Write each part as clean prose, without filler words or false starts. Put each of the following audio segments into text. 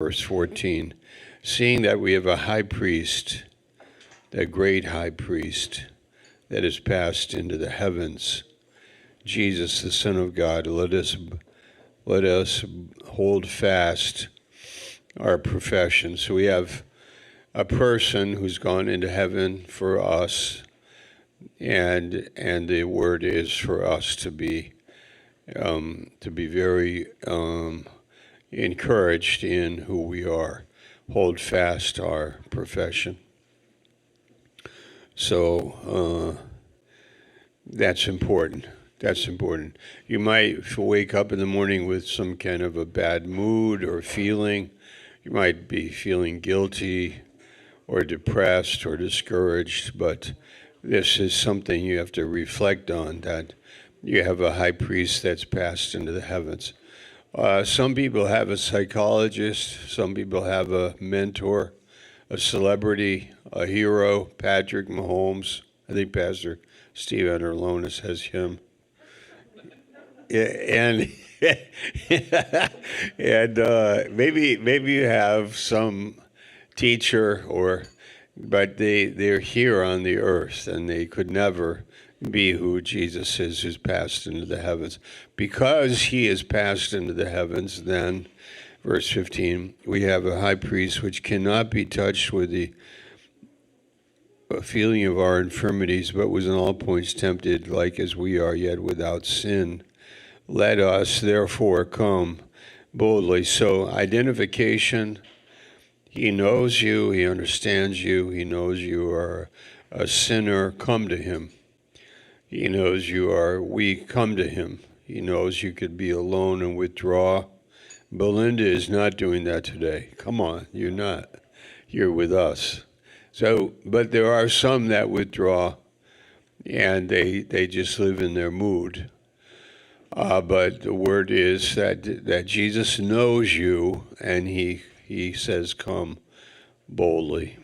verse 14. Seeing that we have a high priest, that great high priest that is passed into the heavens, Jesus, the Son of God, let us hold fast our profession. So we have a person who's gone into heaven for us, and the word is for us to be very encouraged in who we are. Hold fast our profession. So that's important. That's important. You might wake up in the morning with some kind of a bad mood or feeling. You might be feeling guilty or depressed or discouraged, but this is something you have to reflect on, that you have a high priest that's passed into the heavens. Some people have a psychologist, some people have a mentor, a celebrity, a hero, Patrick Mahomes. I think Pastor Steve Anderlonis has him. And maybe you have some teacher, but they're here on the earth, and they could never be who Jesus is, who's passed into the heavens. Because he is passed into the heavens, then, verse 15, we have a high priest which cannot be touched with the feeling of our infirmities, but was in all points tempted like as we are, yet without sin. Let us therefore come boldly. So identification, he knows you, he understands you, he knows you are a sinner, come to him. He knows you are weak, come to him. He knows you could be alone and withdraw. Belinda is not doing that today. Come on, you're not. You're with us. So, but there are some that withdraw, and they just live in their mood. But the word is that Jesus knows you, and he says, come boldly.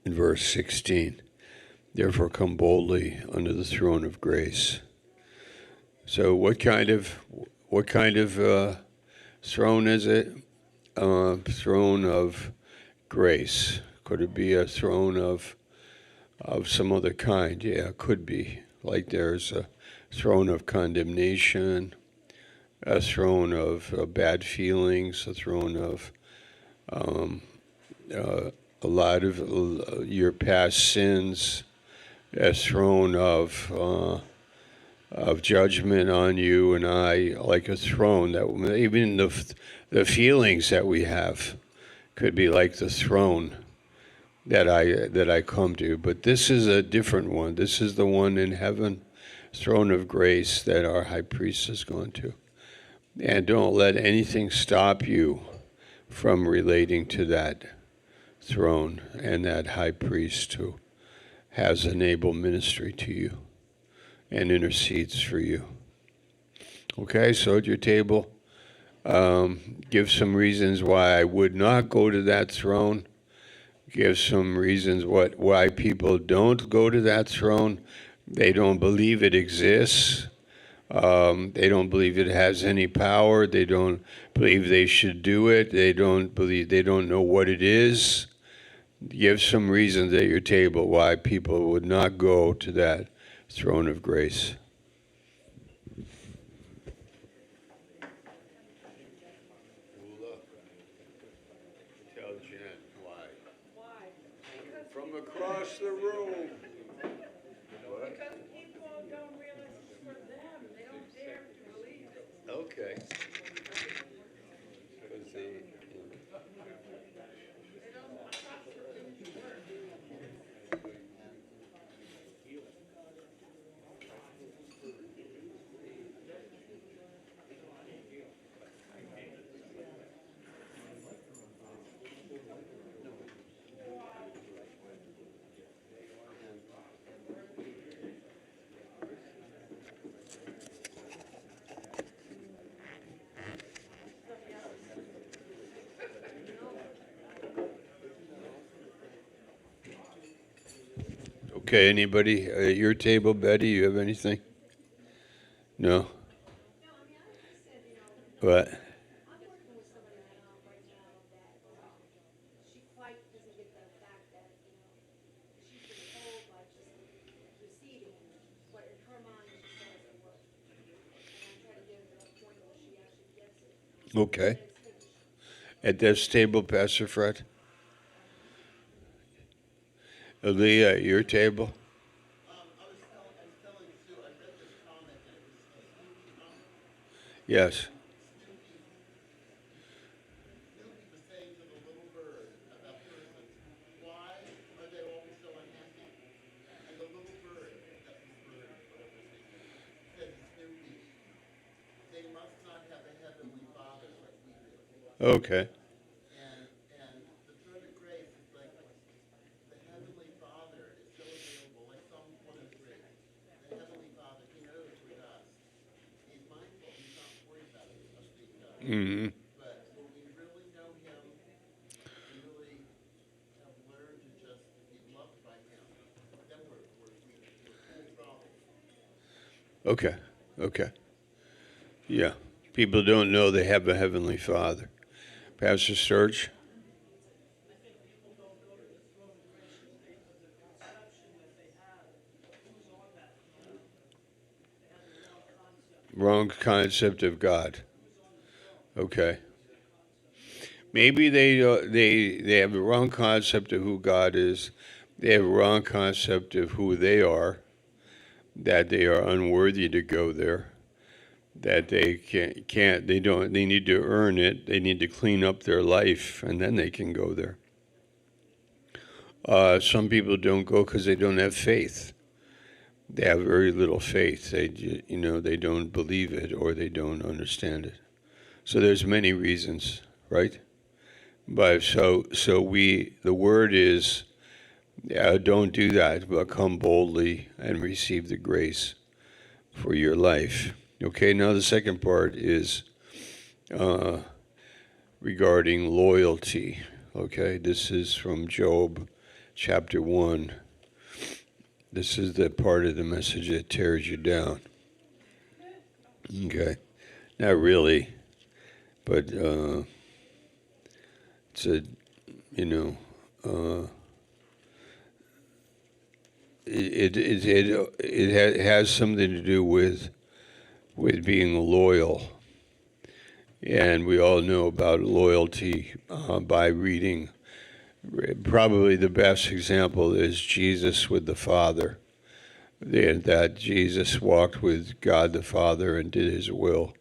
In verse 16, therefore come boldly unto the throne of grace. So what kind of throne is it? Throne of grace. Could it be a throne of some other kind? Yeah, it could be. Like there's a throne of condemnation, a throne of bad feelings, a throne of a lot of your past sins, a throne of judgment on you and I, like a throne that even the feelings that we have could be like the throne that I come to. But this is a different one. This is the one in heaven, throne of grace that our high priest has gone to. And don't let anything stop you from relating to that throne and that high priest who has an able ministry to you and intercedes for you. Okay, so at your table, give some reasons why I would not go to that throne. Give some reasons why people don't go to that throne. They don't believe it exists. They don't believe it has any power. They don't believe they should do it. They don't know what it is. Give some reasons at your table why people would not go to that throne of grace. Tell Jen why. From across the room. Because people don't realize it's for them. They don't dare to believe it. Okay. Okay, anybody at your table, Betty, you have anything? No? What? Okay. At this table, Pastor Fred? Aaliyah, at your table? Yes. Okay. Hmm. Okay. Okay. Yeah. People don't know they have a Heavenly Father. Pastor Sturge? Wrong concept of God. Okay. Maybe they have the wrong concept of who God is. They have a wrong concept of who they are, that they are unworthy to go there, that they can't they don't they need to earn it. They need to clean up their life and then they can go there. Some people don't go because they don't have faith. They have very little faith. They don't believe it or they don't understand it. So there's many reasons, right? But the word is, don't do that, but come boldly and receive the grace for your life. Okay, now the second part is uh, regarding loyalty. Okay, this is from Job chapter 1. This is the part of the message that tears you down. Okay, not really, but it's a, you know, uh, it has something to do with being loyal, and we all know about loyalty by reading. Probably the best example is Jesus with the Father. That Jesus walked with God the Father and did His will,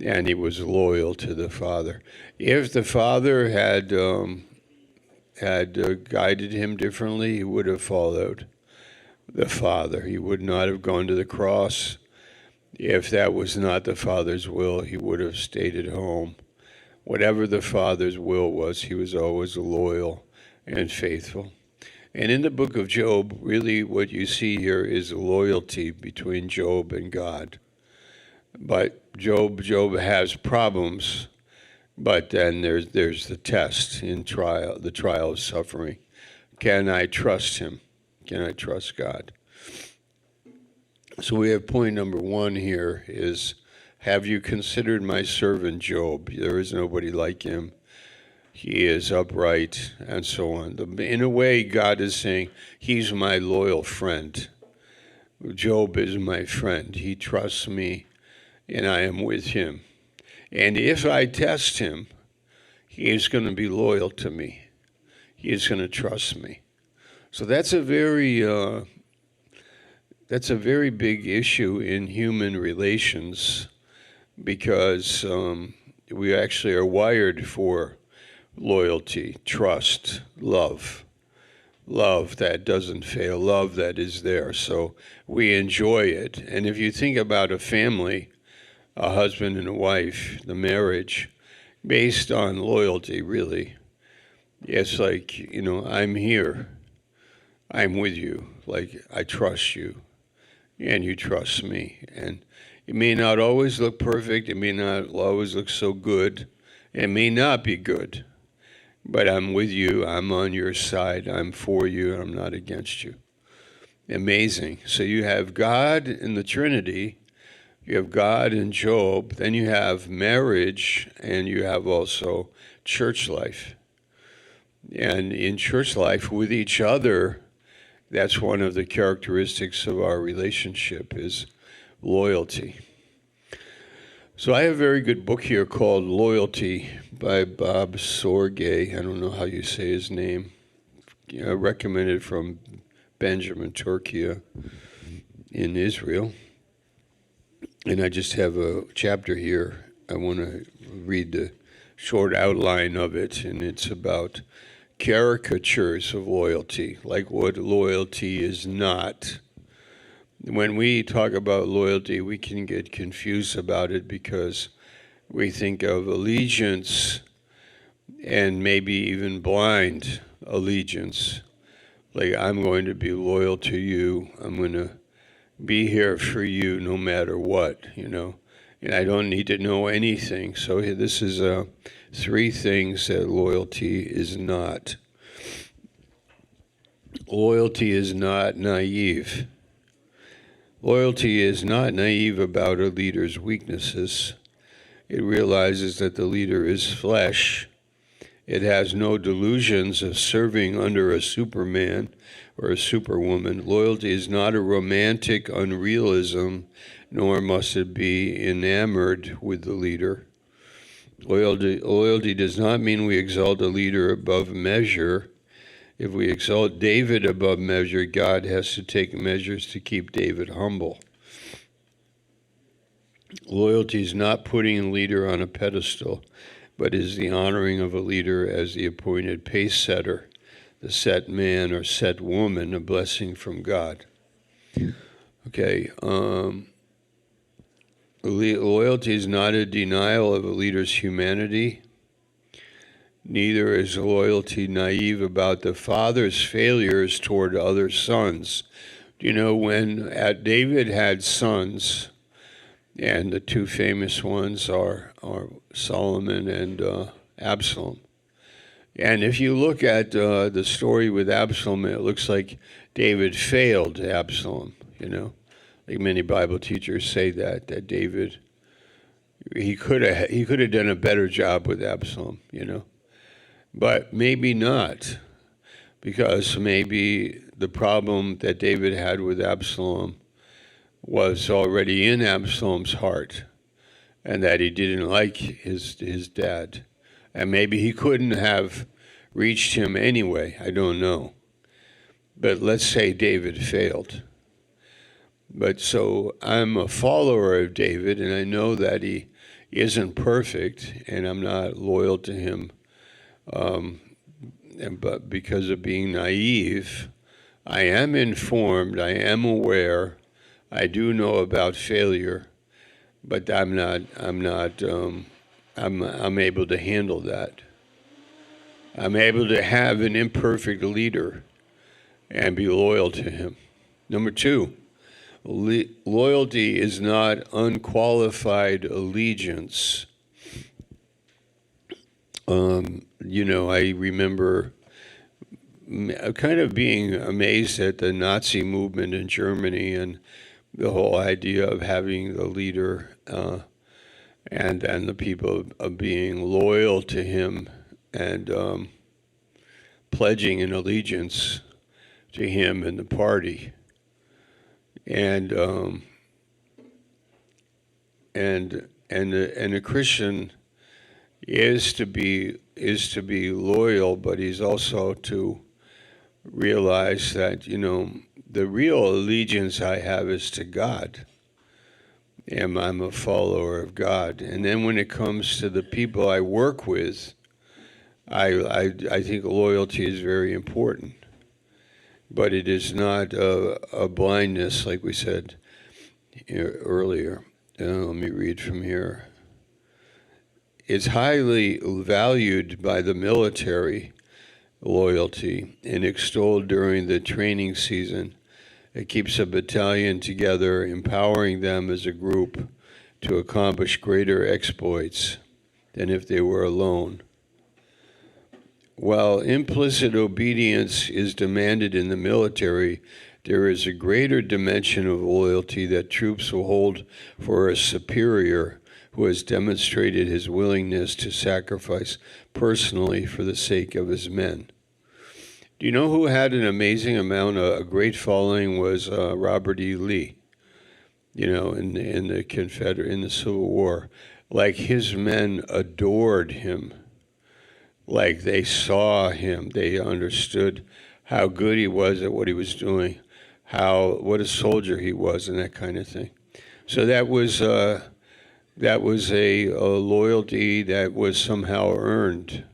and He was loyal to the Father. If the Father had guided Him differently, He would have followed the Father. He would not have gone to the cross. If that was not the Father's will, He would have stayed at home. Whatever the Father's will was, He was always loyal and faithful. And in the book of Job, really what you see here is loyalty between Job and God. But Job has problems, but then there's the test in trial, the trial of suffering. Can I trust him? Can I trust God? So we have point number one here is, have you considered my servant Job? There is nobody like him. He is upright, and so on. In a way, God is saying, he's my loyal friend. Job is my friend. He trusts me, and I am with him. And if I test him, he is going to be loyal to me. He is going to trust me. So that's a very big issue in human relations, because we actually are wired for loyalty, trust, love that doesn't fail, love that is there. So we enjoy it. And if you think about a family, a husband and a wife, the marriage, based on loyalty, really, it's like, I'm here, I'm with you, like I trust you, and you trust me. And it may not always look perfect, it may not always look so good, it may not be good. But I'm with you, I'm on your side, I'm for you, I'm not against you. Amazing. So you have God in the Trinity, you have God in Job, then you have marriage, and you have also church life. And in church life with each other, that's one of the characteristics of our relationship is loyalty. So I have a very good book here called Loyalty by Bob Sorge. I don't know how you say his name. Recommended from Benjamin Turkia in Israel. And I just have a chapter here. I want to read the short outline of it, and it's about caricatures of loyalty, like what loyalty is not. When we talk about loyalty, we can get confused about it because we think of allegiance and maybe even blind allegiance. Like, I'm going to be loyal to you. I'm going to be here for you no matter what, and I don't need to know anything. So this is 3 things that loyalty is not. Loyalty is not naive. Loyalty is not naive about a leader's weaknesses. It realizes that the leader is flesh. It has no delusions of serving under a superman or a superwoman. Loyalty is not a romantic unrealism, nor must it be enamored with the leader. Loyalty does not mean we exalt a leader above measure. If we exalt David above measure, God has to take measures to keep David humble. Loyalty is not putting a leader on a pedestal, but is the honoring of a leader as the appointed pace setter, the set man or set woman, a blessing from God. Okay, loyalty is not a denial of a leader's humanity. Neither is loyalty naive about the father's failures toward other sons. When David had sons, and the 2 famous ones are Solomon and Absalom. And if you look at the story with Absalom, it looks like David failed Absalom, Like many Bible teachers say that David, he could have done a better job with Absalom, But maybe not, because maybe the problem that David had with Absalom was already in Absalom's heart, and that he didn't like his dad. And maybe he couldn't have reached him anyway, I don't know. But let's say David failed. But so I'm a follower of David, and I know that he isn't perfect, and I'm not loyal to him. But because of being naive, I am informed, I am aware, I do know about failure, but I'm able to handle that. I'm able to have an imperfect leader and be loyal to him. Number 2, loyalty is not unqualified allegiance. I remember kind of being amazed at the Nazi movement in Germany and the whole idea of having the leader and the people of being loyal to him and pledging an allegiance to him and the party. And a Christian is to be loyal, but he's also to realize that the real allegiance I have is to God, and I'm a follower of God. And then when it comes to the people I work with, I think loyalty is very important, but it is not a blindness, like we said earlier. Let me read from here. It's highly valued by the military, loyalty, and extolled during the training season. It keeps a battalion together, empowering them as a group to accomplish greater exploits than if they were alone. While implicit obedience is demanded in the military, there is a greater dimension of loyalty that troops will hold for a superior who has demonstrated his willingness to sacrifice personally for the sake of his men. Do you know who had an amazing amount, a great following was Robert E. Lee. in the Civil War. Like his men adored him. Like they saw him. They understood how good he was at what he was doing, what a soldier he was, and that kind of thing. So that was a loyalty that was somehow earned,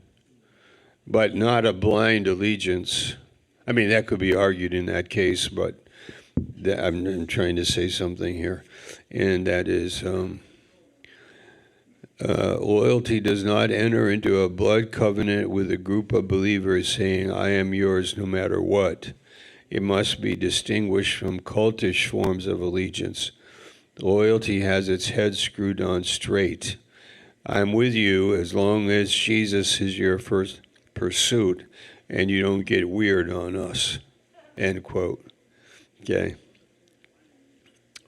but not a blind allegiance. I mean, that could be argued in that case, but I'm trying to say something here, and that is loyalty does not enter into a blood covenant with a group of believers saying, I am yours no matter what. It must be distinguished from cultish forms of allegiance. Loyalty has its head screwed on straight. I'm with you as long as Jesus is your first pursuit and you don't get weird on us. End quote. Okay.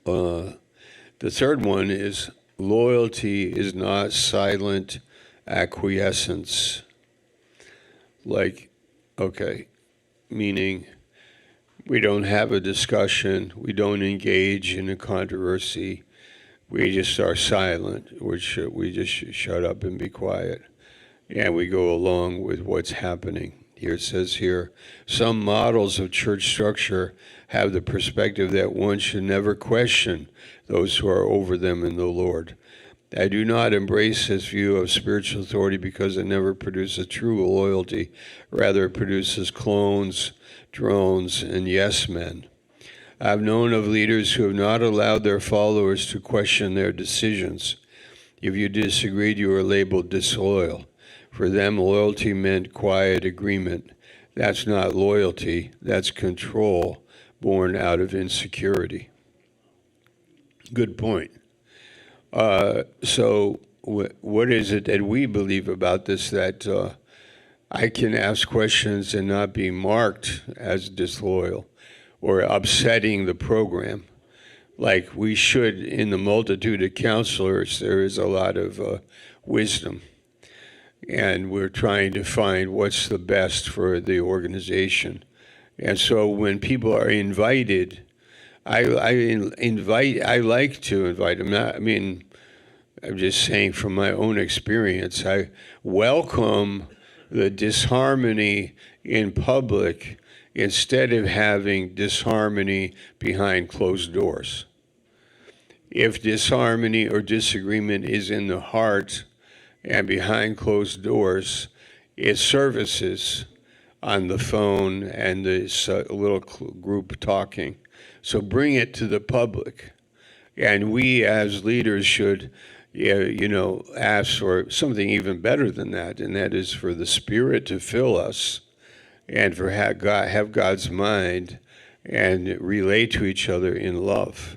The third one is loyalty is not silent acquiescence. Meaning we don't have a discussion, we don't engage in a controversy, we just are silent, we just shut up and be quiet, and we go along with what's happening. Here it says here, some models of church structure have the perspective that one should never question those who are over them in the Lord. I do not embrace this view of spiritual authority because it never produces true loyalty. Rather, it produces clones, drones, and yes men. I've known of leaders who have not allowed their followers to question their decisions. If you disagreed, you were labeled disloyal. For them, loyalty meant quiet agreement. That's not loyalty, that's control born out of insecurity. Good point. So what is it that we believe about this, that I can ask questions and not be marked as disloyal or upsetting the program? Like we should, in the multitude of counselors, there is a lot of wisdom. And we're trying to find what's the best for the organization. And so when people are invited, I like to invite them. I'm just saying from my own experience, I welcome the disharmony in public instead of having disharmony behind closed doors. If disharmony or disagreement is in the heart and behind closed doors, it surfaces on the phone and this little group talking. So bring it to the public. And we as leaders should, ask for something even better than that, and that is for the Spirit to fill us and for have God's mind and relate to each other in love.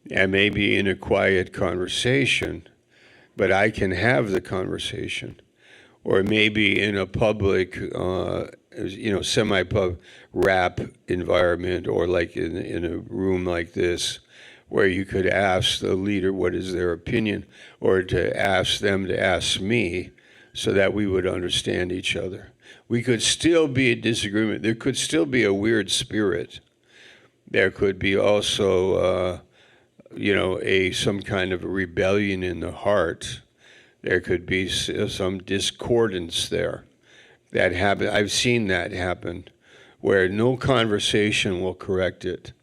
And maybe in a quiet conversation, but I can have the conversation. Or maybe in a public, semi-pub rap environment, or like in a room like this, where you could ask the leader what is their opinion, or to ask them to ask me, so that we would understand each other. We could still be a disagreement. There could still be a weird spirit. There could be also, some kind of a rebellion in the heart. There could be some discordance there. That happen. I've seen that happen, where no conversation will correct it.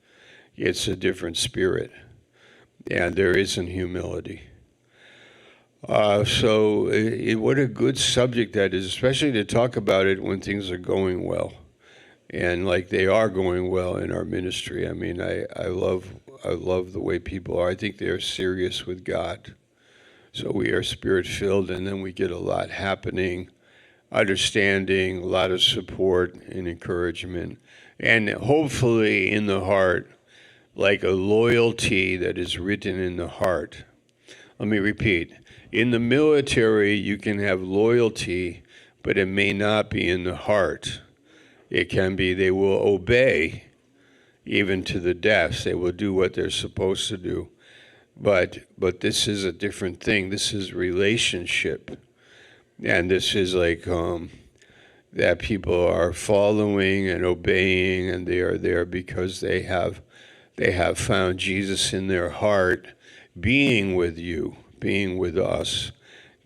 It's a different spirit, and there isn't humility. What a good subject that is, especially to talk about it when things are going well, and like they are going well in our ministry. I love the way people are. I think they are serious with God. So we are spirit-filled, and then we get a lot happening, understanding, a lot of support and encouragement, and hopefully in the heart, like a loyalty that is written in the heart. Let me repeat. In the military, you can have loyalty, but it may not be in the heart. It can be they will obey, even to the death. They will do what they're supposed to do. But this is a different thing. This is relationship. And this is like that people are following and obeying, and they are there because they have They have found Jesus in their heart, being with you, being with us,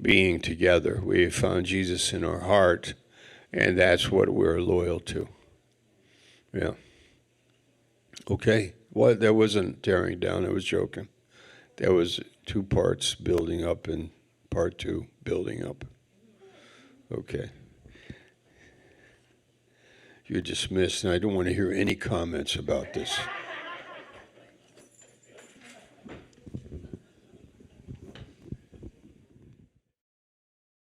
being together. We have found Jesus in our heart, and that's what we're loyal to. Yeah. Okay. Well, that wasn't tearing down. I was joking. There was two parts, building up and part two, building up. Okay. You're dismissed, and I don't want to hear any comments about this.